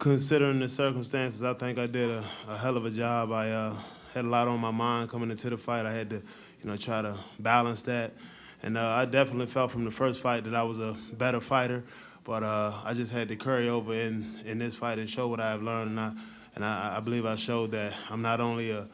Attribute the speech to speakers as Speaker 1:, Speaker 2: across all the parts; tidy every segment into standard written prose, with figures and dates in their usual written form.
Speaker 1: Considering the circumstances, I think I did a hell of a job. I had a lot on my mind coming into the fight. I had to, try to balance that. And I definitely felt from the first fight that I was a better fighter, but I just had to carry over in this fight and show what I have learned. And I believe I showed that I'm not only a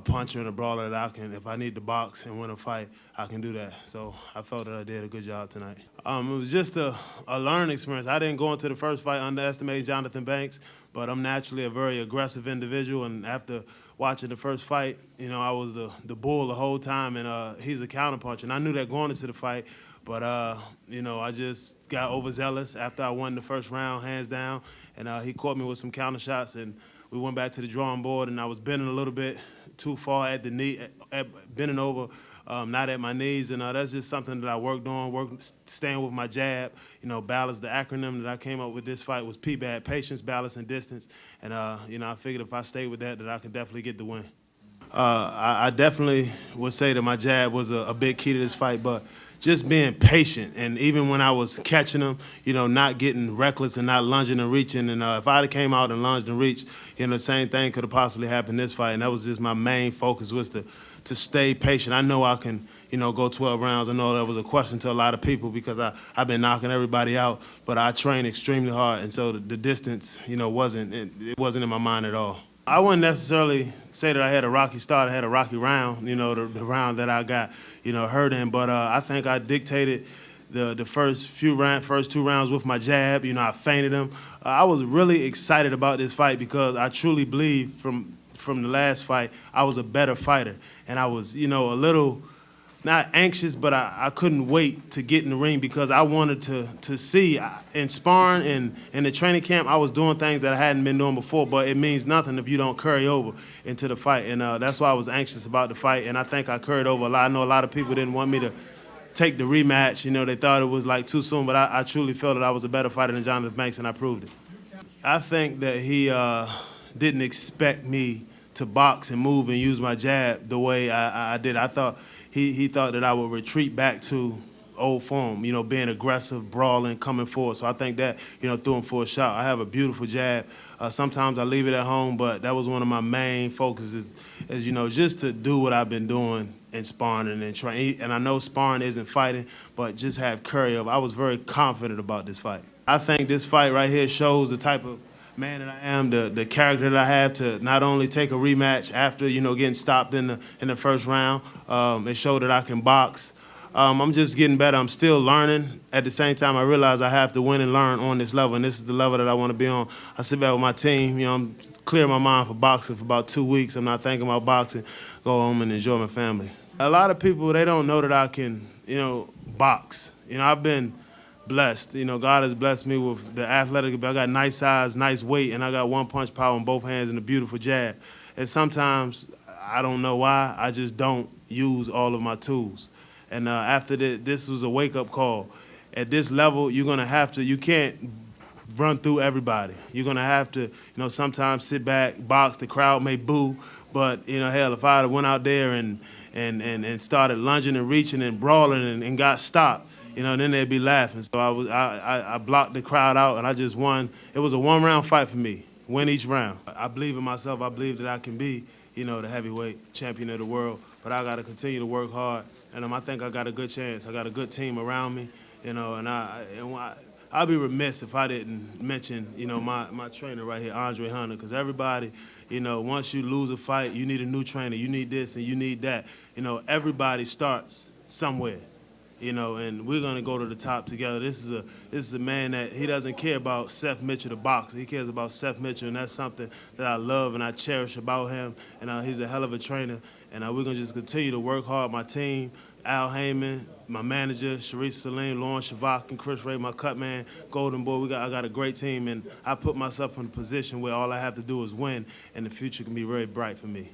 Speaker 1: puncher and a brawler, that I can, if I need to box and win a fight, I can do that. So I felt that I did a good job tonight. It was just a learning experience. I didn't go into the first fight underestimate Johnathan Banks, but I'm naturally a very aggressive individual, and after watching the first fight, I was the bull the whole time, and he's a counterpuncher. And I knew that going into the fight, but, I just got overzealous after I won the first round, hands down, and he caught me with some counter shots, and we went back to the drawing board, and I was bending a little bit too far at the knee, bending over, not at my knees, and that's just something that I worked on, staying with my jab. Balance, the acronym that I came up with this fight was PBAD, patience, balance, and distance, and I figured if I stayed with that I could definitely get the win. I definitely would say that my jab was a big key to this fight, but just being patient, and even when I was catching them, not getting reckless and not lunging and reaching. And if I had came out and lunged and reached, the same thing could have possibly happened in this fight. And that was just my main focus, was to stay patient. I know I can, go 12 rounds. I know that was a question to a lot of people because I've been knocking everybody out, but I trained extremely hard, and so the distance, wasn't in my mind at all. I wouldn't necessarily say that I had a rocky start. I had a rocky round, the round that I got, hurt in. But I think I dictated the first two rounds with my jab. I feinted him. I was really excited about this fight because I truly believe from the last fight I was a better fighter. And I was, a little not anxious, but I couldn't wait to get in the ring because I wanted to see in sparring and in the training camp, I was doing things that I hadn't been doing before, but it means nothing if you don't carry over into the fight. And that's why I was anxious about the fight, and I think I carried over a lot. I know a lot of people didn't want me to take the rematch. They thought it was like too soon, but I truly felt that I was a better fighter than Johnathan Banks, and I proved it. I think that he didn't expect me to box and move and use my jab the way I did. I thought he thought that I would retreat back to old form, being aggressive, brawling, coming forward. So I think that, threw him for a shot. I have a beautiful jab. Sometimes I leave it at home, but that was one of my main focuses is just to do what I've been doing in sparring and training. And I know sparring isn't fighting, but just have carry over. I was very confident about this fight. I think this fight right here shows the type of man that I am, the character that I have to not only take a rematch after, getting stopped in the first round. It showed that I can box. I'm just getting better. I'm still learning. At the same time, I realize I have to win and learn on this level, and this is the level that I want to be on. I sit back with my team. I'm clearing my mind for boxing for about 2 weeks. I'm not thinking about boxing. Go home and enjoy my family. A lot of people, they don't know that I can, box. I've been blessed. God has blessed me with the athletic. I got nice size, nice weight, and I got one punch power in both hands and a beautiful jab. And sometimes, I don't know why, I just don't use all of my tools. And after this was a wake-up call. At this level, you're going to have to, you can't run through everybody. You're going to have to, sometimes sit back, box, the crowd may boo, but, hell, if I went out there and started lunging and reaching and brawling and got stopped, then they'd be laughing. So I blocked the crowd out, and I just won. It was a one-round fight for me, win each round. I believe in myself. I believe that I can be, the heavyweight champion of the world, but I got to continue to work hard, and I think I got a good chance. I got a good team around me, and I'd be remiss if I didn't mention, my trainer right here, Andre Hunter, because everybody, once you lose a fight, you need a new trainer. You need this and you need that. Everybody starts somewhere. And we're gonna go to the top together. This is a man that he doesn't care about Seth Mitchell, the boxer. He cares about Seth Mitchell, and that's something that I love and I cherish about him. And he's a hell of a trainer. And we're gonna just continue to work hard. My team, Al Heyman, my manager, Sharice Salim, Lauren Shavak, and Chris Ray, my cut man, Golden Boy. I got a great team, and I put myself in a position where all I have to do is win, and the future can be very bright for me.